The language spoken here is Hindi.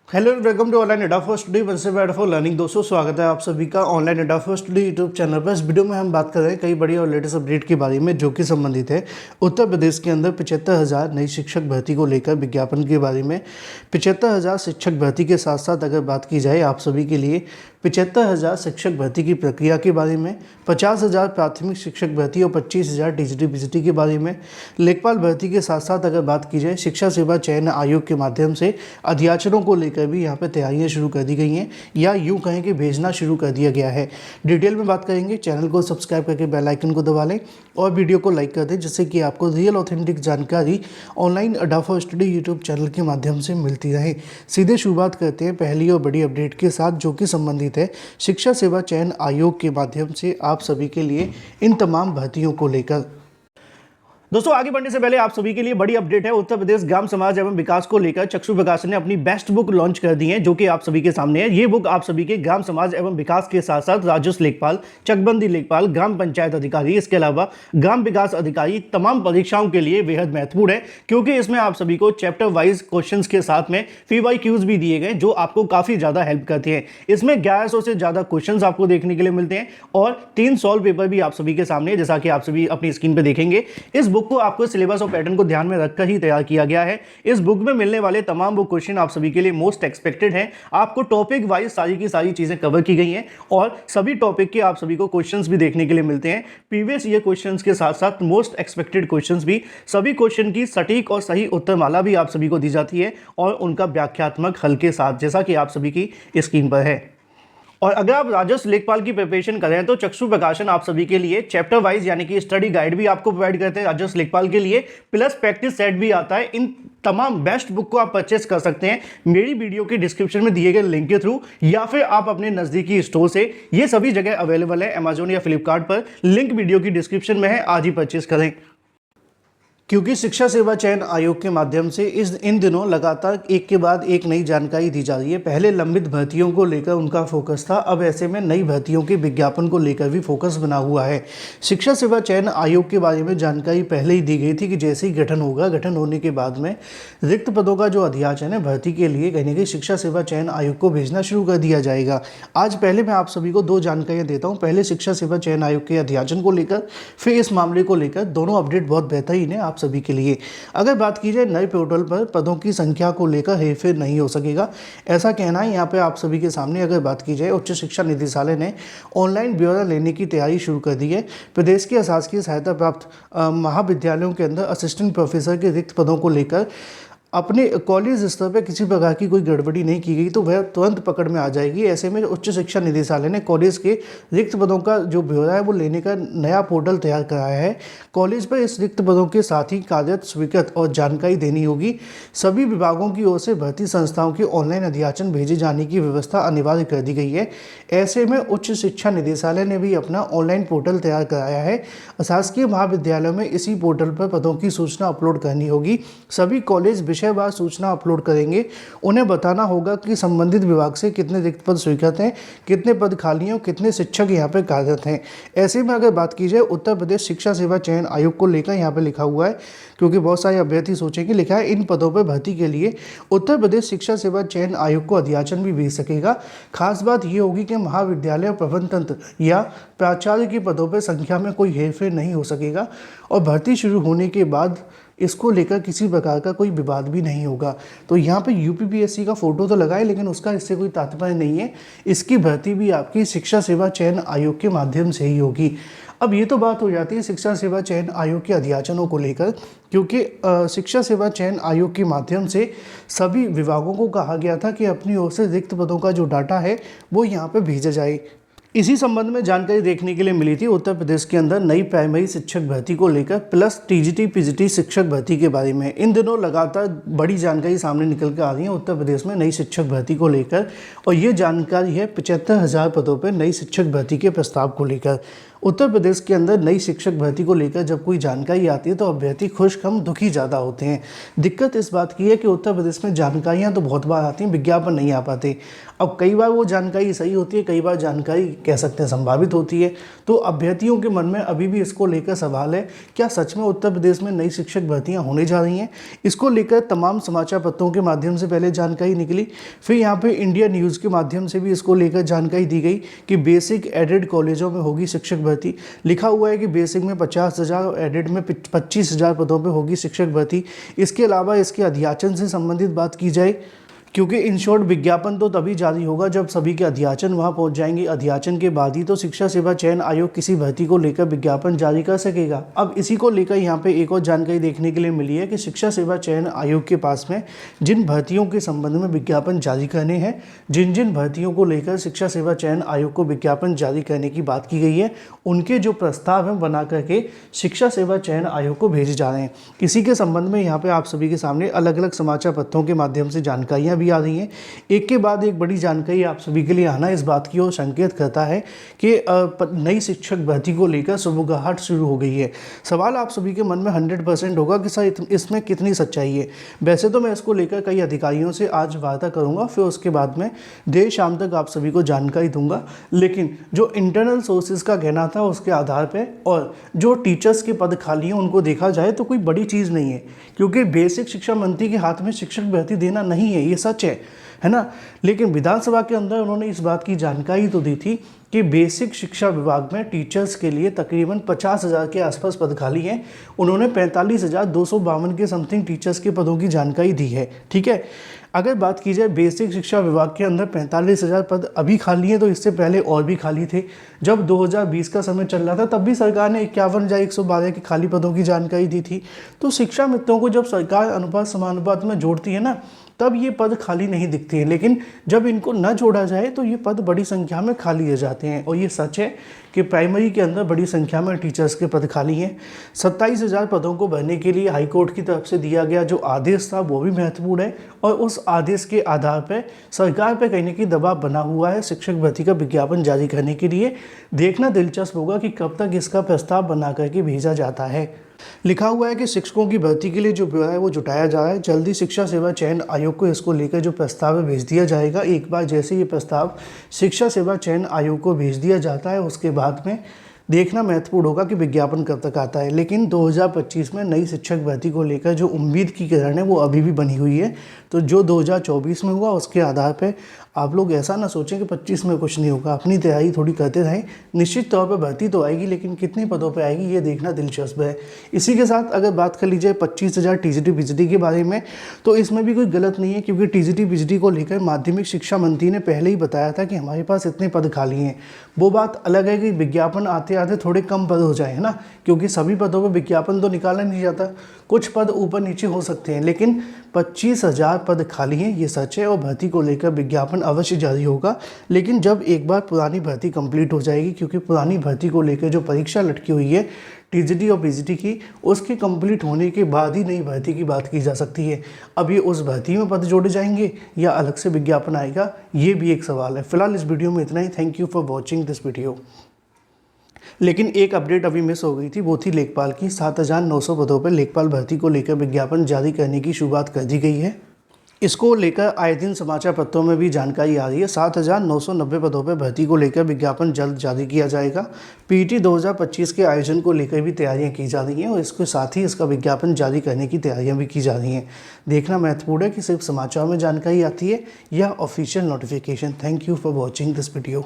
Hello and welcome to online Adda for study one से बेड फॉर लर्निंग। दोस्तों स्वागत है आप सभी का online Adda for study YouTube channel पर। इस वीडियो में हम बात कर रहे हैं कई बड़ी और लेटेस्ट अपडेट के बारे में जो कि संबंधित है उत्तर प्रदेश के अंदर 75,000 नई शिक्षक भर्ती को लेकर विज्ञापन के बारे में। 75,000 शिक्षक भर्ती के साथ साथ अगर बात की जाए आप सभी के लिए 75,000 शिक्षक भर्ती की प्रक्रिया के बारे में, 50,000 प्राथमिक शिक्षक भर्ती और 25,000 टीजीटी पीजीटी के बारे में, लेखपाल भर्ती के साथ साथ अगर बात की जाए शिक्षा सेवा चयन आयोग के माध्यम से अध्याचनों को लेकर भी यहाँ पे तैयारियां शुरू कर दी गई हैं या यूँ कहें कि भेजना शुरू कर दिया गया है। डिटेल में बात करेंगे, चैनल को सब्सक्राइब करके बेल आइकन को दबा लें और वीडियो को लाइक कर दें जिससे कि आपको रियल ऑथेंटिक जानकारी online Adda for study YouTube channel के माध्यम से मिलती रहे। सीधे शुरुआत करते हैं पहली और बड़ी अपडेट के साथ जो कि संबंधित है शिक्षा सेवा चयन आयोग के माध्यम से आप सभी के लिए इन तमाम भर्तियों को लेकर। दोस्तों आगे बढ़ने से पहले आप सभी के लिए बड़ी अपडेट है। उत्तर प्रदेश ग्राम समाज एवं विकास को लेकर चक्षु प्रकाशन ने अपनी बेस्ट बुक लॉन्च कर दी है जो कि आप सभी के सामने है। ये बुक आप सभी के ग्राम समाज एवं विकास के साथ साथ राजस्व लेखपाल, चकबंदी लेखपाल, ग्राम पंचायत अधिकारी, इसके अलावा ग्राम विकास अधिकारी तमाम परीक्षाओं के लिए बेहद महत्वपूर्ण है क्योंकि इसमें आप सभी को चैप्टर वाइज क्वेश्चन के साथ में PYQs भी दिए गए जो आपको काफी ज्यादा हेल्प करते हैं। इसमें 1100 से ज्यादा क्वेश्चन आपको देखने के लिए मिलते हैं और 3 सॉल्व पेपर भी आप सभी के सामने है जैसा कि आप सभी अपनी स्क्रीन पर देखेंगे। इस बुक को आपको सिलेबस और पैटर्न को ध्यान में रखकर ही तैयार किया गया है। इस बुक में मिलने वाले तमाम वो क्वेश्चन आप सभी के लिए मोस्ट एक्सपेक्टेड हैं। आपको टॉपिक वाइज सारी की सारी चीजें कवर की गई हैं और सभी टॉपिक के आप सभी को क्वेश्चंस भी देखने के लिए मिलते हैं। प्रीवियस ईयर क्वेश्चंस के साथ साथ मोस्ट एक्सपेक्टेड क्वेश्चंस भी, सभी क्वेश्चन की सटीक और सही उत्तरमाला भी आप सभी को दी जाती है और उनका व्याख्यात्मक हल के साथ जैसा कि आप सभी की स्क्रीन पर है। और अगर आप राजस्व लेखपाल की प्रिपरेशन कर रहे हैं तो चक्षु प्रकाशन आप सभी के लिए चैप्टर वाइज यानी कि स्टडी गाइड भी आपको प्रोवाइड करते हैं राजस्व लेखपाल के लिए, प्लस प्रैक्टिस सेट भी आता है। इन तमाम बेस्ट बुक को आप परचेस कर सकते हैं मेरी वीडियो के डिस्क्रिप्शन में दिए गए लिंक के थ्रू या फिर आप अपने नजदीकी स्टोर से, ये सभी जगह अवेलेबल है अमेजोन या फ्लिपकार्ट पर, लिंक वीडियो की डिस्क्रिप्शन में है, आज ही परचेस करें। क्योंकि शिक्षा सेवा चयन आयोग के माध्यम से इन दिनों लगातार एक के बाद एक नई जानकारी दी जा रही है। पहले लंबित भर्तियों को लेकर उनका फोकस था, अब ऐसे में नई भर्तियों के विज्ञापन को लेकर भी फोकस बना हुआ है। शिक्षा सेवा चयन आयोग के बारे में जानकारी पहले ही दी गई थी कि जैसे ही गठन होगा, गठन होने के बाद में रिक्त पदों का जो अध्याचन है भर्ती के लिए कहीं ना कहीं शिक्षा सेवा चयन आयोग को भेजना शुरू कर दिया जाएगा। आज पहले मैं आप सभी को 2 जानकारियाँ देता हूँ, पहले शिक्षा सेवा चयन आयोग के अध्याचन को लेकर, फिर इस मामले को लेकर। दोनों अपडेट बहुत बेहतरीन है आप सभी के लिए। अगर बात की जाए नए पोर्टल पर पदों की संख्या को लेकर हेरफेर नहीं हो सकेगा, ऐसा कहना है यहाँ पे आप सभी के सामने। अगर बात की जाए उच्च शिक्षा निदेशालय ने ऑनलाइन ब्यौरा लेने की तैयारी शुरू कर दी है। प्रदेश के अशासकीय सहायता प्राप्त महाविद्यालयों के अंदर असिस्टेंट प्रोफेसर के रिक्त पदों को लेकर अपने कॉलेज स्तर पर किसी प्रकार की कोई गड़बड़ी नहीं की गई तो वह तुरंत पकड़ में आ जाएगी। ऐसे में उच्च शिक्षा निदेशालय ने कॉलेज के रिक्त पदों का जो ब्यौरा है वो लेने का नया पोर्टल तैयार कराया है। कॉलेज पर इस रिक्त पदों के साथ ही कार्यरत, स्वीकृत और जानकारी देनी होगी। सभी विभागों की ओर से भर्ती संस्थाओं के ऑनलाइन अध्याचन भेजे जाने की व्यवस्था अनिवार्य कर दी गई है। ऐसे में उच्च शिक्षा निदेशालय ने भी अपना ऑनलाइन पोर्टल तैयार कराया है। शासकीय महाविद्यालयों में इसी पोर्टल पर पदों की सूचना अपलोड करनी होगी। सभी कॉलेज विषयवार सूचना अपलोड करेंगे। उन्हें बताना होगा कि संबंधित विभाग से कितने रिक्त पद स्वीकृत हैं, कितने पद खाली हैं और कितने शिक्षक यहाँ पर कार्यरत हैं। ऐसे में अगर बात की जाए उत्तर प्रदेश शिक्षा सेवा चयन आयोग को लेकर यहाँ पे लिखा हुआ है, क्योंकि बहुत सारे अभ्यर्थी सोचेंगे, लिखा है इन पदों पर भर्ती के लिए उत्तर प्रदेश शिक्षा सेवा चयन आयोग को अध्याचन भी भेज सकेगा। खास बात ये होगी कि महाविद्यालय प्रबंध तंत्र या प्राचार्य के पदों पर संख्या में कोई हेरफेर नहीं हो सकेगा और भर्ती शुरू होने के बाद इसको लेकर किसी प्रकार का कोई विवाद भी नहीं होगा। तो यहाँ पे UPPSC का फोटो तो लगा है लेकिन उसका इससे कोई तात्पर्य नहीं है। इसकी भर्ती भी आपकी शिक्षा सेवा चयन आयोग के माध्यम से ही होगी। अब ये तो बात हो जाती है शिक्षा सेवा चयन आयोग के अध्याचनों को लेकर, क्योंकि शिक्षा सेवा चयन आयोग के माध्यम से सभी विभागों को कहा गया था कि अपनी ओर से रिक्त पदों का जो डाटा है वो यहाँ पे भेजा जाए। इसी संबंध में जानकारी देखने के लिए मिली थी उत्तर प्रदेश के अंदर नई प्राइमरी शिक्षक भर्ती को लेकर, प्लस TGT PGT शिक्षक भर्ती के बारे में। इन दिनों लगातार बड़ी जानकारी सामने निकल कर आ रही है उत्तर प्रदेश में नई शिक्षक भर्ती को लेकर और ये जानकारी है 75,000 पदों पर नई शिक्षक भर्ती के प्रस्ताव को लेकर। उत्तर प्रदेश के अंदर नई शिक्षक भर्ती को लेकर जब कोई जानकारी आती है तो अभ्यर्थी खुश कम दुखी ज़्यादा होते हैं। दिक्कत इस बात की है कि उत्तर प्रदेश में जानकारियाँ तो बहुत बार आती हैं, विज्ञापन नहीं आ पाते। अब कई बार वो जानकारी सही होती है, कई बार जानकारी कह सकते हैं संभावित होती है। तो अभ्यर्थियों के मन में अभी भी इसको लेकर सवाल है, क्या सच में उत्तर प्रदेश में नई शिक्षक भर्तियाँ होने जा रही हैं? इसको लेकर तमाम समाचार पत्रों के माध्यम से पहले जानकारी निकली, फिर यहाँ पे इंडिया न्यूज़ के माध्यम से भी इसको लेकर जानकारी दी गई कि बेसिक एडेड कॉलेजों में होगी शिक्षक भर्ती। लिखा हुआ है कि बेसिक में 50,000 और एडेड में 25,000 पदों पे होगी शिक्षक भर्ती। इसके अलावा इसके अध्याचन से संबंधित बात की जाए, क्योंकि इन शॉर्ट विज्ञापन तो तभी जारी होगा जब सभी के अध्याचन वहां पहुंच जाएंगे। अध्याचन के बाद ही तो शिक्षा सेवा चयन आयोग किसी भर्ती को लेकर विज्ञापन जारी कर सकेगा। अब इसी को लेकर यहाँ पे एक और जानकारी देखने के लिए मिली है कि शिक्षा सेवा चयन आयोग के पास में जिन भर्तियों के संबंध में विज्ञापन जारी करने हैं, जिन भर्तियों को लेकर शिक्षा सेवा चयन आयोग को विज्ञापन जारी करने की बात की गई है, उनके जो प्रस्ताव हैं बना करके शिक्षा सेवा चयन आयोग को भेजे जा रहे हैं। इसी के संबंध में यहाँ पे आप सभी के सामने अलग अलग समाचार पत्रों के माध्यम से जानकारियाँ भी आ रही हैं। एक के बाद एक बड़ी जानकारी आप सभी के लिए आना इस बात की ओर संकेत करता है कि नई शिक्षक भर्ती को लेकर सुबुगाहट शुरू हो गई है। सवाल आप सभी के मन में 100% होगा कि सर इसमें कितनी सच्चाई है। वैसे तो मैं इसको लेकर कई अधिकारियों से आज वार्ता करूंगा, फिर उसके बाद में देर शाम तक आप सभी को जानकारी दूंगा। लेकिन जो इंटरनल सोर्सेज का कहना था उसके आधार पर और जो टीचर्स के पद खाली हैं उनको देखा जाए तो कोई बड़ी चीज़ नहीं है, क्योंकि बेसिक शिक्षा मंत्री के हाथ में शिक्षक भर्ती देना नहीं है, ये सच है ना। लेकिन विधानसभा के अंदर उन्होंने इस बात की जानकारी तो दी थी कि बेसिक शिक्षा विभाग में टीचर्स के लिए तकरीबन 50,000 के आसपास पद खाली हैं। उन्होंने 45,252 के समथिंग टीचर्स के पदों की जानकारी दी है। ठीक है, अगर बात की जाए बेसिक शिक्षा विभाग के अंदर 45,000 पद अभी खाली हैं, तो इससे पहले और भी खाली थे। जब 2020 का समय चल रहा था तब भी सरकार ने 51,112 के खाली पदों की जानकारी दी थी। तो शिक्षा मित्रों को जब सरकार अनुपात समानुपात में जोड़ती है ना, तब ये पद खाली नहीं दिखते हैं, लेकिन जब इनको न जोड़ा जाए तो ये पद बड़ी संख्या में खाली हो जाते हैं। और ये सच है कि प्राइमरी के अंदर बड़ी संख्या में टीचर्स के पद खाली हैं। 27,000 पदों को भरने के लिए हाईकोर्ट की तरफ से दिया गया जो आदेश था वो भी महत्वपूर्ण है, और उस आदेश के आधार पर सरकार पर कहीं ना कहीं दबाव बना हुआ है शिक्षक भर्ती का विज्ञापन जारी करने के लिए। देखना दिलचस्प होगा कि कब तक इसका प्रस्ताव बना करके भेजा जाता है। लिखा हुआ है कि शिक्षकों की भर्ती के लिए जो ब्यौरा है वो जुटाया जा रहा है। जल्दी शिक्षा सेवा चयन आयोग को इसको लेकर जो प्रस्ताव है भेज दिया जाएगा। एक बार जैसे ये प्रस्ताव शिक्षा सेवा चयन आयोग को भेज दिया जाता है उसके बाद में देखना महत्वपूर्ण होगा कि विज्ञापन कब तक आता है। लेकिन 2025 में नई शिक्षक भर्ती को लेकर जो उम्मीद की किरण है वो अभी भी बनी हुई है। तो जो 2024 में हुआ उसके आधार पर आप लोग ऐसा ना सोचें कि 25 में कुछ नहीं होगा। अपनी तैयारी थोड़ी करते रहें। निश्चित तौर पर भर्ती तो आएगी, लेकिन कितने पदों पर आएगी ये देखना दिलचस्प है। इसी के साथ अगर बात कर लीजिए 25,000 टीजीटी पीजीटी के बारे में, तो इसमें भी कोई गलत नहीं है, क्योंकि टीजीटी पीजीटी को लेकर माध्यमिक शिक्षा मंत्री ने पहले ही बताया था कि हमारे पास इतने पद खाली हैं। वो बात अलग है कि विज्ञापन आते आते थोड़े कम पद हो जाए, है ना, क्योंकि सभी पदों पर विज्ञापन तो निकाला नहीं जाता। कुछ पद ऊपर नीचे हो सकते हैं, लेकिन 25,000 पद खाली हैं, ये सच है। और भर्ती को लेकर विज्ञापन अवश्य जारी होगा, लेकिन जब एक बार पुरानी भर्ती कंप्लीट हो जाएगी, क्योंकि पुरानी भर्ती को लेकर जो परीक्षा लटकी हुई है टीजीटी और पीजीटी की, उसके कंप्लीट होने के बाद ही नई भर्ती की बात की जा सकती है। अब ये उस भर्ती में पद जोड़े जाएंगे या अलग से विज्ञापन आएगा, ये भी एक सवाल है। फिलहाल इस वीडियो में इतना ही। Thank you for watching this video. लेकिन एक अपडेट अभी मिस हो गई थी, वो थी लेखपाल की। 7,900 पदों पर लेखपाल भर्ती को लेकर विज्ञापन जारी करने की शुरुआत कर दी गई है। इसको लेकर आए दिन समाचार पत्रों में भी जानकारी आ रही है। 7,990 पदों पर भर्ती को लेकर विज्ञापन जल्द जारी किया जाएगा। पीटी 2025 के आयोजन को लेकर भी तैयारियां की जा रही हैं, और इसके साथ ही इसका विज्ञापन जारी करने की तैयारियां भी की जा रही हैं। देखना महत्वपूर्ण है कि सिर्फ समाचार में जानकारी आती है या official notification. Thank you for watching this video.